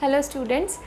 Hello students,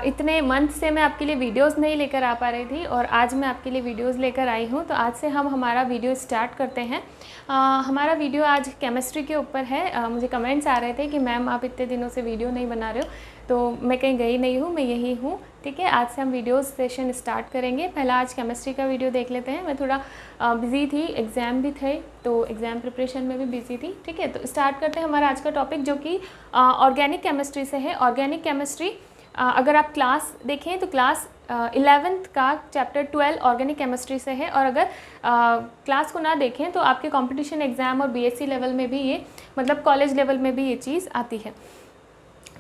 इतने month से मैं आपके लिए वीडियोस नहीं लेकर आ पा रही थी और आज मैं आपके लिए वीडियोस लेकर आई हूँ। तो आज से हम हमारा वीडियो स्टार्ट करते हैं। हमारा वीडियो आज केमिस्ट्री के ऊपर है। मुझे कमेंट्स आ रहे थे कि मैम आप इतने दिनों से वीडियो नहीं बना रहे हो, तो मैं कहीं गई नहीं हूँ, मैं यही हूँ। ठीक है, आज से हम वीडियो सेशन स्टार्ट करेंगे। पहला आज केमिस्ट्री का वीडियो देख लेते हैं। मैं थोड़ा बिज़ी थी, एग्ज़ाम भी थे तो एग्ज़ाम प्रिपरेशन में भी बिज़ी थी। ठीक है, तो स्टार्ट करते हैं हमारा आज का टॉपिक, जो कि ऑर्गेनिक केमिस्ट्री से है। ऑर्गेनिक केमिस्ट्री, अगर आप क्लास देखें तो क्लास 11th का चैप्टर 12 ऑर्गेनिक केमिस्ट्री से है। और अगर क्लास को ना देखें तो आपके कंपटीशन एग्ज़ाम और बीएससी लेवल में भी ये, मतलब कॉलेज लेवल में भी ये चीज़ आती है।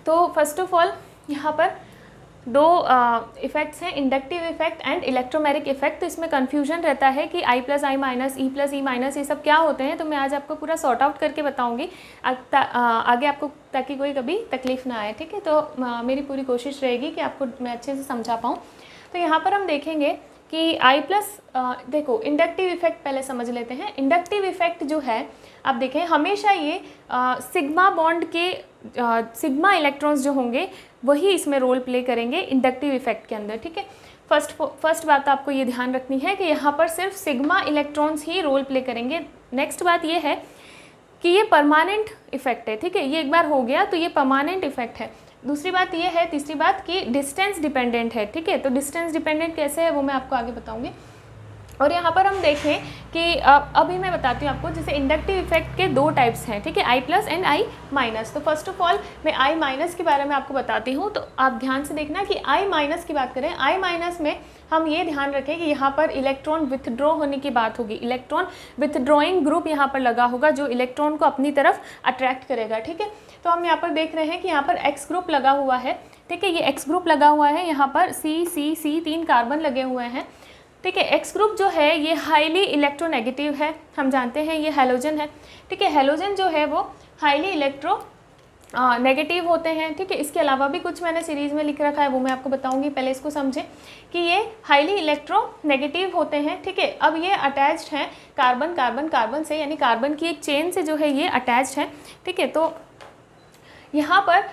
तो फर्स्ट ऑफ ऑल यहाँ पर दो इफ़ेक्ट्स हैं, inductive effect and electromeric effect. तो इसमें कन्फ्यूजन रहता है कि I plus I minus E plus E minus ये सब क्या होते हैं। तो मैं आज आपको पूरा सॉर्ट आउट करके बताऊंगी आगे आपको, ताकि कोई कभी तकलीफ़ ना आए। ठीक है, तो मेरी पूरी कोशिश रहेगी कि आपको मैं अच्छे से समझा पाऊँ। तो यहाँ पर हम देखेंगे कि I प्लस, देखो इंडक्टिव इफेक्ट पहले समझ लेते हैं। इंडक्टिव इफेक्ट जो है, आप देखें हमेशा ये सिग्मा बॉन्ड के सिग्मा इलेक्ट्रॉन्स जो होंगे वही इसमें रोल प्ले करेंगे इंडक्टिव इफेक्ट के अंदर। ठीक है, फर्स्ट बात आपको ये ध्यान रखनी है कि यहाँ पर सिर्फ सिग्मा इलेक्ट्रॉन्स ही रोल प्ले करेंगे। नेक्स्ट बात ये है कि ये परमानेंट इफेक्ट है। ठीक है, ये एक बार हो गया तो ये परमानेंट इफेक्ट है। दूसरी बात ये है, तीसरी बात कि डिस्टेंस डिपेंडेंट है। ठीक है, तो डिस्टेंस डिपेंडेंट कैसे है वो मैं आपको आगे बताऊंगी। और यहाँ पर हम देखें कि अभी मैं बताती हूँ आपको, जैसे इंडक्टिव इफेक्ट के दो टाइप्स हैं। ठीक है, I plus and I minus. तो फर्स्ट ऑफ ऑल मैं I माइनस के बारे में आपको बताती हूँ। तो आप ध्यान से देखना कि I माइनस की बात करें, I माइनस में हम ये ध्यान रखें कि यहाँ पर इलेक्ट्रॉन विथड्रॉ होने की बात होगी। इलेक्ट्रॉन विथड्रॉइंग ग्रुप यहाँ पर लगा होगा जो इलेक्ट्रॉन को अपनी तरफ अट्रैक्ट करेगा। ठीक है, तो हम यहाँ पर देख रहे हैं कि यहाँ पर X ग्रुप लगा हुआ है। ठीक है, ये X ग्रुप लगा हुआ है, यहाँ पर C 3 कार्बन लगे हुए हैं। ठीक है, एक्स ग्रुप जो है ये हाईली इलेक्ट्रोनेगेटिव है, हम जानते हैं ये हैलोजन है। ठीक है, हैलोजन जो है वो हाईली इलेक्ट्रो नेगेटिव होते हैं। ठीक है, इसके अलावा भी कुछ मैंने सीरीज़ में लिख रखा है, वो मैं आपको बताऊंगी। पहले इसको समझें कि ये हाईली इलेक्ट्रो नेगेटिव होते हैं। ठीक है, अब ये अटैच्ड हैं कार्बन कार्बन कार्बन से, यानी कार्बन की एक चेन से जो है ये अटैच्ड है। ठीक है, तो यहाँ पर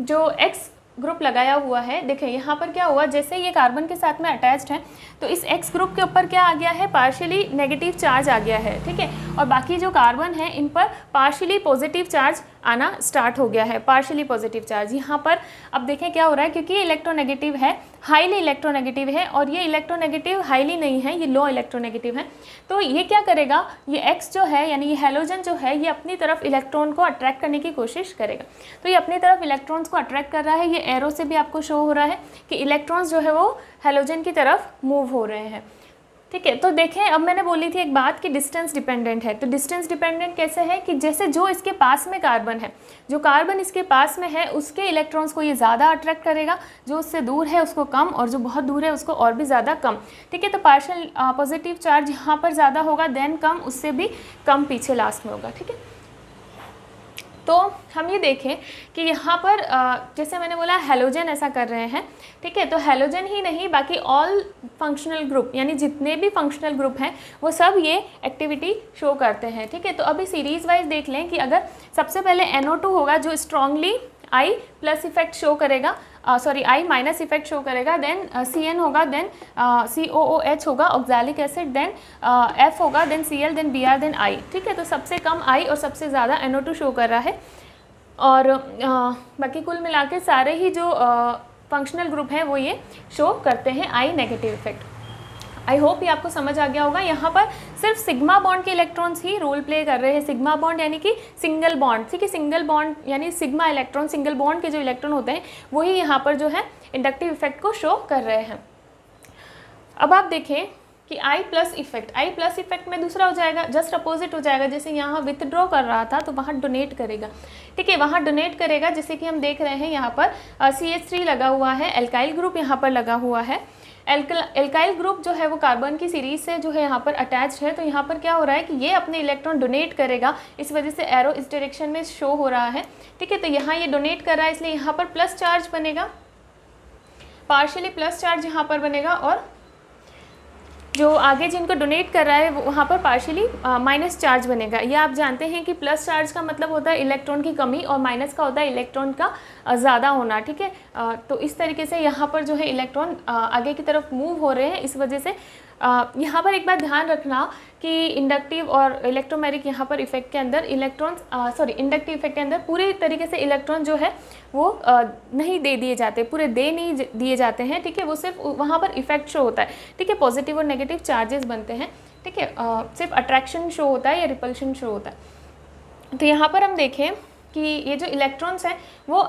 जो एक्स ग्रुप लगाया हुआ है, देखें यहाँ पर क्या हुआ, जैसे ये कार्बन के साथ में अटैच्ड है तो इस एक्स ग्रुप के ऊपर क्या आ गया है, पार्शियली नेगेटिव चार्ज आ गया है। ठीक है, और बाकी जो कार्बन है इन पर पार्शियली पॉजिटिव चार्ज आना स्टार्ट हो गया है, पार्शियली पॉजिटिव चार्ज। यहाँ पर अब देखें क्या हो रहा है, क्योंकि ये इलेक्ट्रोनेगेटिव है, हाईली इलेक्ट्रोनेगेटिव है, और ये इलेक्ट्रोनेगेटिव हाईली नहीं है, ये लो इलेक्ट्रोनेगेटिव है। तो ये क्या करेगा, ये एक्स जो है यानी ये हैलोजन जो है ये अपनी तरफ इलेक्ट्रॉन को अट्रैक्ट करने की कोशिश करेगा। तो ये अपनी तरफ इलेक्ट्रॉन्स को अट्रैक्ट कर रहा है। ये एरो से भी आपको शो हो रहा है कि इलेक्ट्रॉन्स जो है वो हैलोजन की तरफ मूव हो रहे हैं। ठीक है, तो देखें अब मैंने बोली थी एक बात कि डिस्टेंस डिपेंडेंट है। तो डिस्टेंस डिपेंडेंट कैसे है कि जैसे जो इसके पास में कार्बन है, जो कार्बन इसके पास में है उसके इलेक्ट्रॉन्स को ये ज़्यादा अट्रैक्ट करेगा, जो उससे दूर है उसको कम, और जो बहुत दूर है उसको और भी ज़्यादा कम। ठीक है, तो पार्शियल पॉजिटिव चार्ज यहाँ पर ज़्यादा होगा, देन कम, उससे भी कम पीछे लास्ट में होगा। ठीक है, तो हम ये देखें कि यहाँ पर जैसे मैंने बोला हैलोजन ऐसा कर रहे हैं। ठीक है, तो हैलोजन ही नहीं बाकी ऑल फंक्शनल ग्रुप, यानी जितने भी फंक्शनल ग्रुप हैं वो सब ये एक्टिविटी शो करते हैं। ठीक है, तो अभी सीरीज़ वाइज देख लें कि अगर सबसे पहले NO2 होगा जो strongly I plus effect show करेगा, I माइनस इफेक्ट शो करेगा, देन CN होगा, देन COOH होगा ऑक्सैलिक एसिड, देन F होगा, then Cl, then Br, then I। ठीक है, तो सबसे कम I और सबसे ज़्यादा NO2 शो कर रहा है। और बाकी कुल मिला के सारे ही जो फंक्शनल ग्रुप हैं वो ये शो करते हैं I negative effect. I hope ये आपको समझ आ गया होगा। यहाँ पर सिर्फ सिग्मा बॉन्ड के इलेक्ट्रॉन्स ही रोल प्ले कर रहे हैं। सिग्मा बॉन्ड यानी कि सिंगल बॉन्ड। ठीक है, सिंगल बॉन्ड यानी सिग्मा इलेक्ट्रॉन, सिंगल बॉन्ड के जो इलेक्ट्रॉन होते हैं वही यहाँ पर जो है इंडक्टिव इफेक्ट को शो कर रहे हैं। अब आप देखें कि I प्लस इफेक्ट में दूसरा हो जाएगा, जस्ट अपोजिट हो जाएगा। जैसे यहाँ विथड्रॉ कर रहा था तो वहाँ डोनेट करेगा। ठीक है, वहाँ डोनेट करेगा, जैसे कि हम देख रहे हैं यहाँ पर CH3 लगा हुआ है, एल्काइल ग्रुप यहाँ पर लगा हुआ है। एल्काइल ग्रुप जो है वो कार्बन की सीरीज से जो है यहाँ पर अटैच्ड है। तो यहाँ पर क्या हो रहा है कि ये अपने इलेक्ट्रॉन डोनेट करेगा, इस वजह से एरो इस डायरेक्शन में शो हो रहा है। ठीक है, तो यहाँ ये डोनेट कर रहा है इसलिए यहाँ पर प्लस चार्ज बनेगा, पार्शियली प्लस चार्ज यहाँ पर बनेगा, और जो आगे जिनको डोनेट कर रहा है वहाँ पर पार्शियली माइनस चार्ज बनेगा। ये आप जानते हैं कि प्लस चार्ज का मतलब होता है इलेक्ट्रॉन की कमी और माइनस का होता है इलेक्ट्रॉन का ज़्यादा होना, ठीक है। तो इस तरीके से यहाँ पर जो है इलेक्ट्रॉन आगे की तरफ मूव हो रहे हैं। इस वजह से यहाँ पर एक बात ध्यान रखना कि इंडक्टिव और इलेक्ट्रोमैग्नेटिक यहाँ पर इफेक्ट के अंदर इंडक्टिव इफेक्ट के अंदर पूरे तरीके से इलेक्ट्रॉन जो है वो नहीं दे दिए जाते, पूरे नहीं दिए जाते हैं, ठीक है। वो सिर्फ वहाँ पर इफेक्ट शो होता है, ठीक है। पॉजिटिव और नेगेटिव चार्जेस बनते हैं, ठीक है। सिर्फ अट्रैक्शन शो होता है या रिपल्शन शो होता है। तो यहाँ पर हम देखें कि ये जो इलेक्ट्रॉन्स हैं वो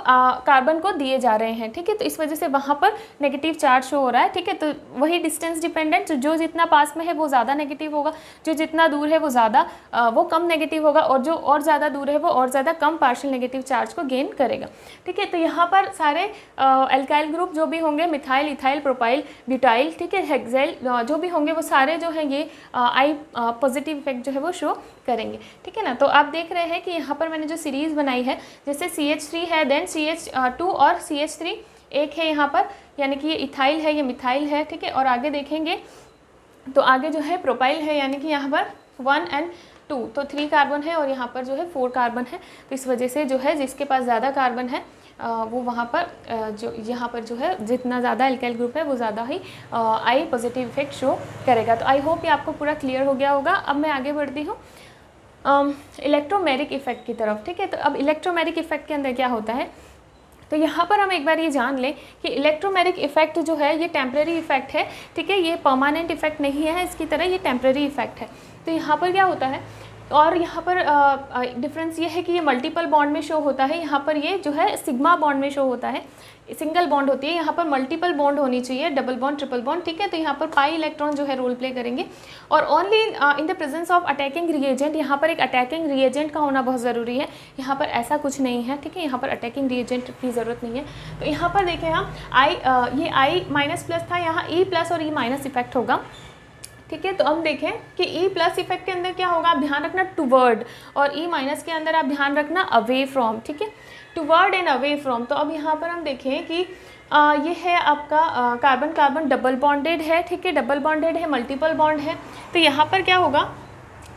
कार्बन को दिए जा रहे हैं, ठीक है। तो इस वजह से वहाँ पर नेगेटिव चार्ज शो हो रहा है, ठीक है। तो वही डिस्टेंस डिपेंडेंट, जो जितना पास में है वो ज़्यादा नेगेटिव होगा, जो जितना दूर है वो कम नेगेटिव होगा, और जो और ज़्यादा दूर है वो और ज़्यादा कम पार्शियल नेगेटिव चार्ज को गेन करेगा, ठीक है। तो यहाँ पर सारे एल्काइल ग्रुप जो भी होंगे, मिथाइल, इथाइल, प्रोपाइल, ब्यूटाइल, ठीक है, हेक्साइल, जो भी होंगे वो सारे जो हैं ये आई पॉजिटिव इफेक्ट जो है वो शो करेंगे, ठीक है ना। तो आप देख रहे हैं कि यहाँ पर मैंने जो सीरीज़ बनाई है, जैसे CH3 है, देन CH2 और CH3 एक है यहाँ पर, यानी कि ये इथाइल है, ये मिथाइल है, ठीक है। और आगे देखेंगे तो आगे जो है प्रोपाइल है, यानी कि यहाँ पर 1 और 2, तो 3 कार्बन है और यहाँ पर जो है 4 कार्बन है। तो इस वजह से जो है जिसके पास ज़्यादा कार्बन है वो वहाँ पर जो यहाँ पर जो है जितना ज़्यादा एल्काइल ग्रुप है वो ज़्यादा ही आई पॉजिटिव इफेक्ट शो करेगा। तो आई होप ये आपको पूरा क्लियर हो गया होगा। अब मैं आगे बढ़ती हूँ इलेक्ट्रोमैग्नेटिक इफेक्ट की तरफ, ठीक है। तो अब इलेक्ट्रोमैग्नेटिक इफेक्ट के अंदर क्या होता है, तो यहाँ पर हम एक बार ये जान लें कि इलेक्ट्रोमैग्नेटिक इफेक्ट जो है ये टेम्परेरी इफेक्ट है, ठीक है। ये परमानेंट इफेक्ट नहीं है, इसकी तरह ये टेम्परेरी इफेक्ट है। तो यहाँ पर क्या होता है, और यहाँ पर डिफरेंस ये है कि ये मल्टीपल बॉन्ड में शो होता है, यहाँ पर ये जो है सिग्मा बॉन्ड में शो होता है, सिंगल बॉन्ड होती है। यहाँ पर मल्टीपल बॉन्ड होनी चाहिए, डबल बॉन्ड, ट्रिपल बॉन्ड, ठीक है। तो यहाँ पर पाई इलेक्ट्रॉन जो है रोल प्ले करेंगे। और only in the presence of attacking reagent, यहाँ पर एक अटैकिंग रिएजेंट का होना बहुत ज़रूरी है। यहाँ पर ऐसा कुछ नहीं है, ठीक है। यहाँ पर अटैकिंग रिएजेंट की ज़रूरत नहीं है। तो यहाँ पर देखें हम ये आई माइनस प्लस था, यहाँ ई प्लस और ई माइनस इफेक्ट होगा, ठीक है। तो हम देखें कि ई प्लस इफेक्ट के अंदर क्या होगा, आप ध्यान रखना टूवर्ड, और ई माइनस के अंदर आप ध्यान रखना अवे फ्रॉम, ठीक है, टूवर्ड एंड अवे फ्रॉम। तो अब यहाँ पर हम देखें कि ये है आपका कार्बन कार्बन डबल बॉन्डेड है, ठीक है, डबल बॉन्डेड है, मल्टीपल बॉन्ड है। तो यहाँ पर क्या होगा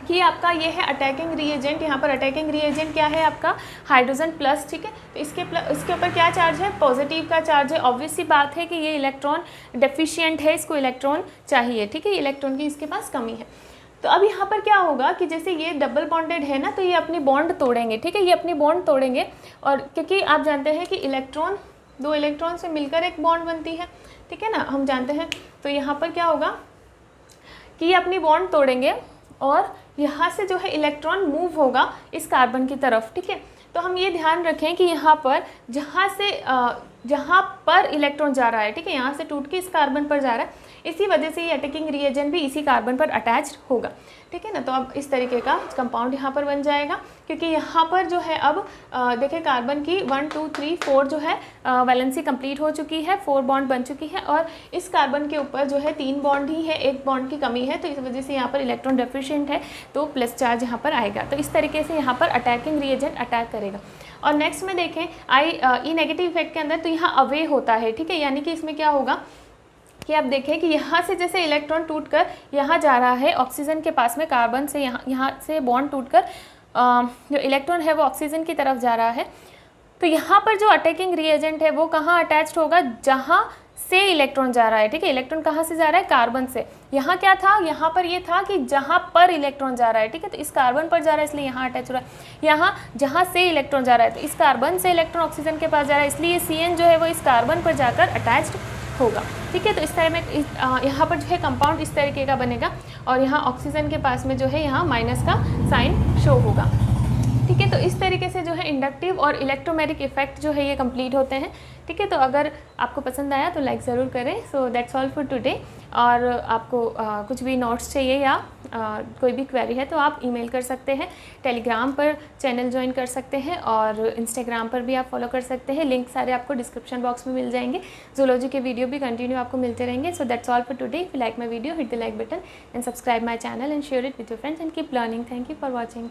कि आपका ये है अटैकिंग रिएजेंट, यहाँ पर अटैकिंग रिएजेंट क्या है आपका हाइड्रोजन प्लस, ठीक है। तो इसके ऊपर क्या चार्ज है, पॉजिटिव का चार्ज है। ऑब्वियस सी बात है कि ये इलेक्ट्रॉन डेफिशिएंट है, इसको इलेक्ट्रॉन चाहिए, ठीक है, इलेक्ट्रॉन की इसके पास कमी है। तो अब यहाँ पर क्या होगा कि जैसे ये डबल बॉन्डेड है ना, तो ये अपनी बॉन्ड तोड़ेंगे, ठीक है, ये अपनी बॉन्ड तोड़ेंगे। और क्योंकि आप जानते हैं कि इलेक्ट्रॉन, 2 इलेक्ट्रॉन से मिलकर एक बॉन्ड बनती है, ठीक है ना, हम जानते हैं। तो यहाँ पर क्या होगा कि ये अपनी बॉन्ड तोड़ेंगे और यहाँ से जो है इलेक्ट्रॉन मूव होगा इस कार्बन की तरफ, ठीक है। तो हम ये ध्यान रखें कि यहाँ पर जहाँ पर इलेक्ट्रॉन जा रहा है, ठीक है, यहाँ से टूट के इस कार्बन पर जा रहा है, इसी वजह से ये अटैकिंग रिएजेंट भी इसी कार्बन पर अटैच्ड होगा, ठीक है ना। तो अब इस तरीके का कंपाउंड यहाँ पर बन जाएगा, क्योंकि यहाँ पर जो है अब देखिए कार्बन की 1 2 3 4 जो है वैलेंसी कंप्लीट हो चुकी है, 4 बॉन्ड बन चुकी है, और इस कार्बन के ऊपर जो है 3 बॉन्ड ही है, 1 बॉन्ड की कमी है। तो इस वजह से यहाँ पर इलेक्ट्रॉन डेफिशिएंट है, तो प्लस चार्ज यहाँ पर आएगा। तो इस तरीके से यहाँ पर अटैकिंग रिएजेंट अटैक करेगा। और नेक्स्ट में देखें ई नेगेटिव इफेक्ट के अंदर, तो यहाँ अवे होता है, ठीक है, यानी कि इसमें क्या होगा कि आप देखें कि यहाँ से जैसे इलेक्ट्रॉन टूटकर यहाँ जा रहा है ऑक्सीजन के पास में, कार्बन से यहाँ से बॉन्ड टूटकर जो इलेक्ट्रॉन है वो ऑक्सीजन की तरफ जा रहा है। तो यहाँ पर जो अटैकिंग रिएजेंट है वो कहाँ अटैच्ड होगा, जहाँ से इलेक्ट्रॉन जा रहा है, ठीक है। इलेक्ट्रॉन कहाँ से जा रहा है, कार्बन से। यहाँ क्या था, यहाँ पर ये था कि जहाँ पर इलेक्ट्रॉन जा रहा है, ठीक है, तो इस कार्बन पर जा रहा है इसलिए यहाँ अटैच हो रहा है। यहाँ जहाँ से इलेक्ट्रॉन जा रहा है, तो इस कार्बन से इलेक्ट्रॉन ऑक्सीजन के पास जा रहा है, इसलिए CN जो है वो इस कार्बन पर जाकर अटैच्ड होगा, ठीक है। तो इस तरह में यहाँ पर जो है कंपाउंड इस तरीके का बनेगा, और यहाँ ऑक्सीजन के पास में जो है यहाँ माइनस का साइन शो होगा, ठीक है। तो इस तरीके से जो है इंडक्टिव और इलेक्ट्रोमैग्नेटिक इफेक्ट जो है ये कंप्लीट होते हैं, ठीक है। तो अगर आपको पसंद आया तो लाइक ज़रूर करें। So that's all for today. और आपको कुछ भी नोट्स चाहिए या कोई भी क्वेरी है तो आप ईमेल कर सकते हैं, टेलीग्राम पर चैनल ज्वाइन कर सकते हैं, और इंस्टाग्राम पर भी आप फॉलो कर सकते हैं। लिंक सारे आपको डिस्क्रिप्शन बॉक्स में मिल जाएंगे। जूलॉजी के वीडियो भी कंटिन्यू आपको मिलते रहेंगे। So that's all for today. If you like my video, hit the like button and subscribe my channel and share it with your friends and keep learning. Thank you for watching.